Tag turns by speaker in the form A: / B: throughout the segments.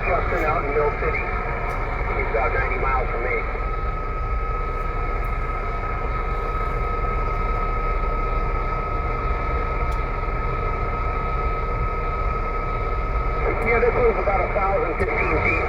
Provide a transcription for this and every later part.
A: Justin out in Mill City. He's about 90 miles from me. Yeah, this one's about 1,015 feet.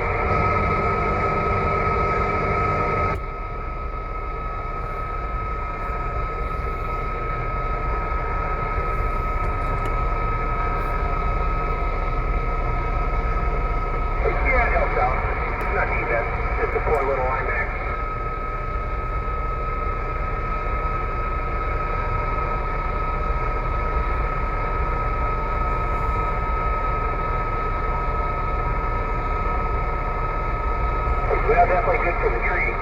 A: Yeah, it helps out. Not too bad. Just a poor little IMAX. Yeah, definitely good for the tree.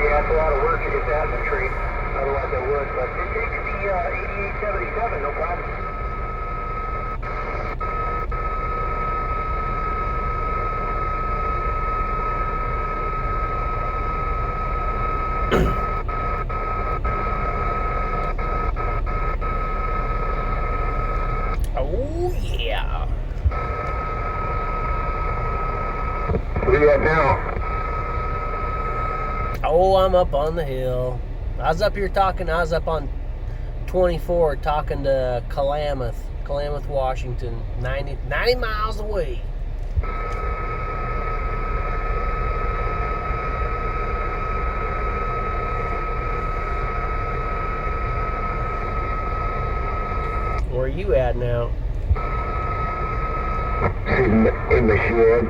A: Yeah, it's a lot of work to get that in the tree. Otherwise I would, but it takes the 8877, no problem.
B: Oh, yeah.
A: Where are you at now?
B: Oh, I'm up on the hill. I was up on 24 talking to Klamath, Washington, 90 miles away. Where are you at now?
A: In the shed.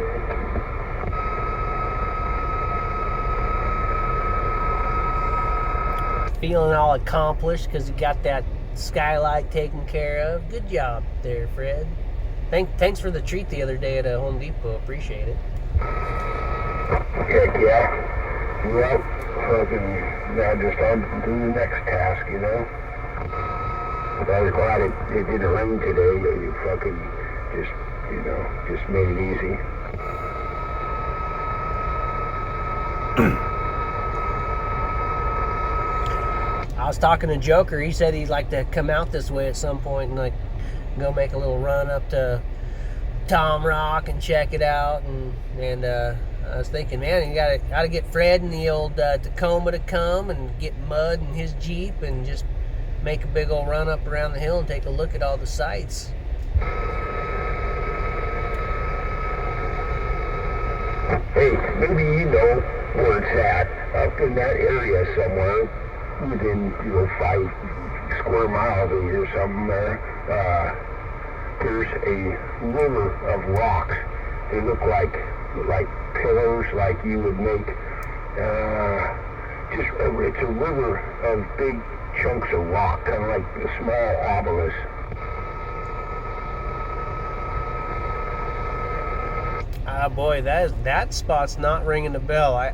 B: Feeling all accomplished because you got that skylight taken care of. Good job there, Fred. Thanks for the treat the other day at Home Depot. Appreciate it.
A: Heck yeah. Well, fucking, now just on to the next task, you know? But I was glad it didn't rain today. You fucking just made it easy.
B: I was talking to Joker. He said he'd like to come out this way at some point and like go make a little run up to Tom Rock and check it out. And I was thinking, man, you gotta get Fred in the old Tacoma to come and get Mud in his Jeep and just make a big old run up around the hill and take a look at all the sights.
A: Hey, maybe you know where it's at. Up in that area somewhere, within 5 square miles of you or something there, there's a river of rocks. They look like pillars, like you would make, it's a river of big chunks of rock, kind of like a small obelisk.
B: Boy, that spot's not ringing the bell. I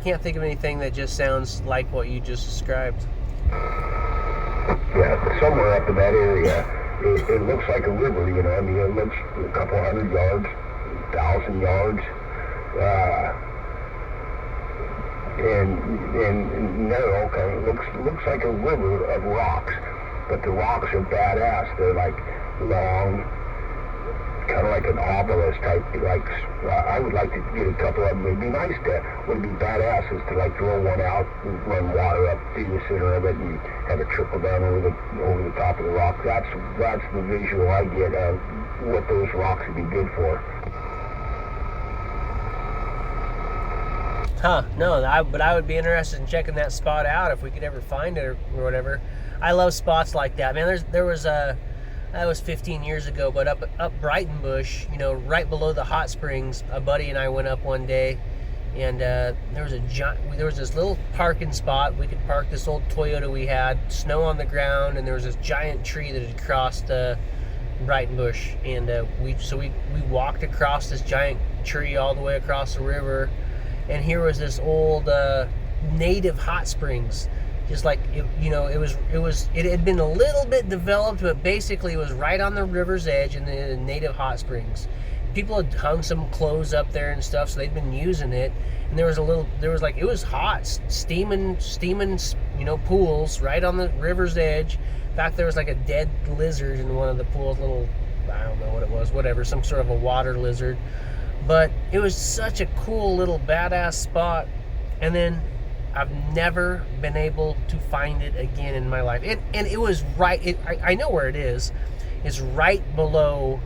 B: can't think of anything that just sounds like what you just described.
A: Yeah, somewhere up in that area, it looks like a river, you know. I mean, it looks a couple hundred yards, 1,000 yards, and narrow. Kind of looks like a river of rocks, but the rocks are badass. They're like long, kind of like an obelisk type. Like I would like to get a couple of them. It'd be nice to, would be badass is to like throw one out and run water up through the center of it and have it trickle down over the top of the rock. That's the visual I get of what those rocks would be good for.
B: Huh? No, but I would be interested in checking that spot out if we could ever find it or whatever. I love spots like that, man. There was a. That was 15 years ago, but up Brightonbush, you know, right below the hot springs, a buddy and I went up one day, and there was this little parking spot. We could park this old Toyota we had, snow on the ground, and there was this giant tree that had crossed Brightonbush, and we walked across this giant tree all the way across the river, and here was this old native hot springs. just like it had been a little bit developed, but basically it was right on the river's edge in the native hot springs. People had hung some clothes up there and stuff, so they'd been using it. And it was hot, steaming, pools right on the river's edge. In fact, there was like a dead lizard in one of the pools, I don't know what it was, whatever, some sort of a water lizard. But it was such a cool little badass spot. And then I've never been able to find it again in my life. And it was right, I know where it is. It's right below,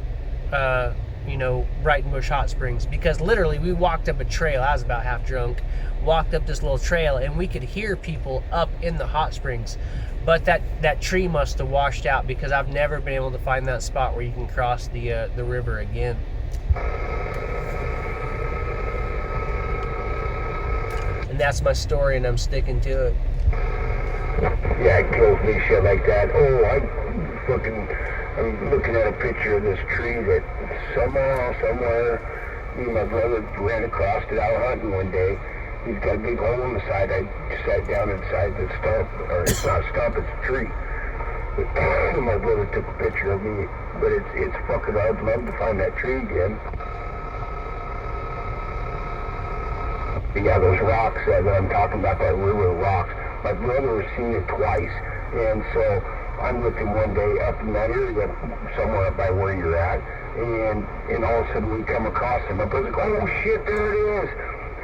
B: Brighton Hot Springs, because literally we walked up a trail. I was about half drunk, walked up this little trail, and we could hear people up in the hot springs. But that tree must have washed out, because I've never been able to find that spot where you can cross the river again. And that's my story, and I'm sticking to it.
A: Yeah, it kills me, shit like that. I'm looking at a picture of this tree that somehow, somewhere, me and my brother ran across it out hunting one day. He's got a big hole in the side. I sat down inside the stump, or it's not a stump, it's a tree. But my brother took a picture of me, but it's fucking, I'd love to find that tree again. Yeah, those rocks that I'm talking about, that river rocks. My brother has seen it twice, and so I'm looking one day up in that area, somewhere up by where you're at, and all of a sudden we come across him. My brother's like, oh shit, there it is.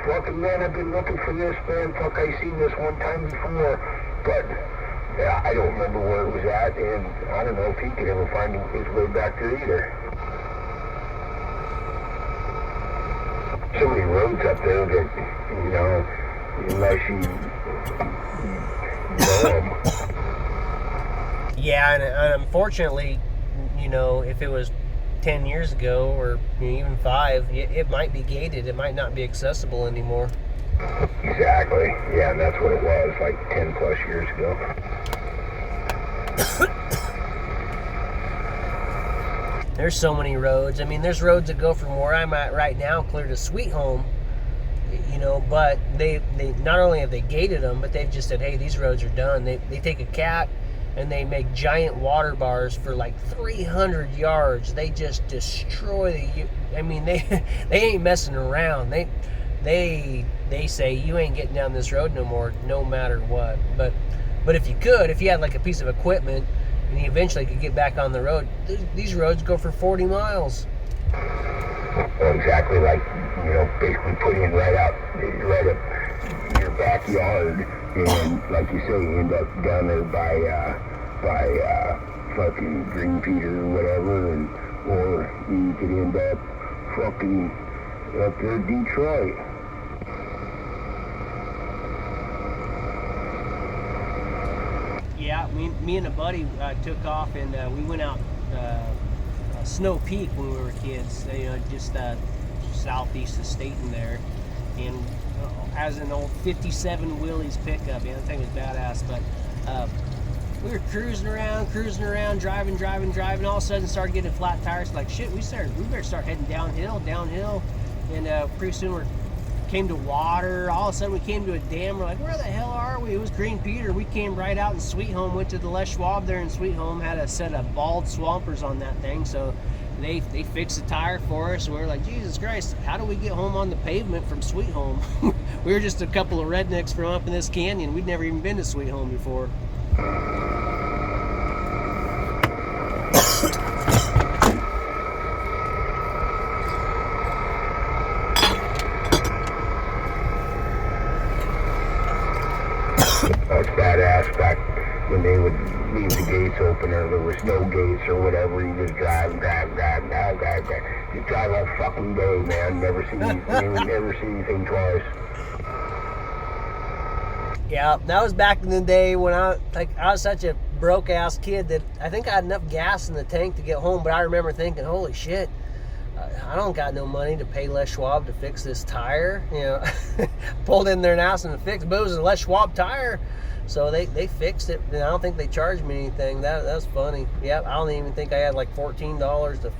A: Fucking man, I've been looking for this, man. Fuck, I seen this one time before, but yeah, I don't remember where it was at, and I don't know if he could ever find his way back there either. So many roads up there that, unless you know them.
B: Yeah, and unfortunately, if it was 10 years ago or even 5, it might be gated. It might not be accessible anymore.
A: Exactly. Yeah, and that's what it was, like 10 plus years ago.
B: There's so many roads. I mean, there's roads that go from where I'm at right now clear to Sweet Home, but they not only have they gated them, but they've just said, hey, these roads are done. They take a cat and they make giant water bars for like 300 yards. They just destroy they ain't messing around. They say you ain't getting down this road no more, no matter what. But if you had like a piece of equipment and you eventually could get back on the road, these roads go for 40 miles.
A: Well, exactly, like, basically putting right up your backyard, and like you say, you end up down there by fucking Green Peter or whatever, or you could end up fucking up there in Detroit.
B: Yeah, me and a buddy took off, and we went out Snow Peak when we were kids. Just southeast of Staten there, and as an old '57 Willys pickup. Yeah, that thing was badass. But we were cruising around, driving. All of a sudden, started getting flat tires. Like shit, we better start heading downhill, and pretty soon we came to water. All of a sudden we came to a dam. We're like, where the hell are we? It was Green Peter. We came right out in Sweet Home, went to the Les Schwab there in Sweet Home, had a set of bald swampers on that thing, so they fixed the tire for us, and we were like, Jesus Christ, how do we get home on the pavement from Sweet Home? We were just a couple of rednecks from up in this canyon. We'd never even been to Sweet Home before.
A: That's badass. Back when they would leave the gates open, or there was no gates or whatever, you just drive. You drive all fucking day, man. Never see anything twice.
B: Yeah, that was back in the day when I was such a broke ass kid that I think I had enough gas in the tank to get home, but I remember thinking, holy shit, I don't got no money to pay Les Schwab to fix this tire. Pulled in there and asked them to fix it, but it was a Les Schwab tire, so they fixed it, and I don't think they charged me anything. That was funny. Yeah, I don't even think I had like $14 to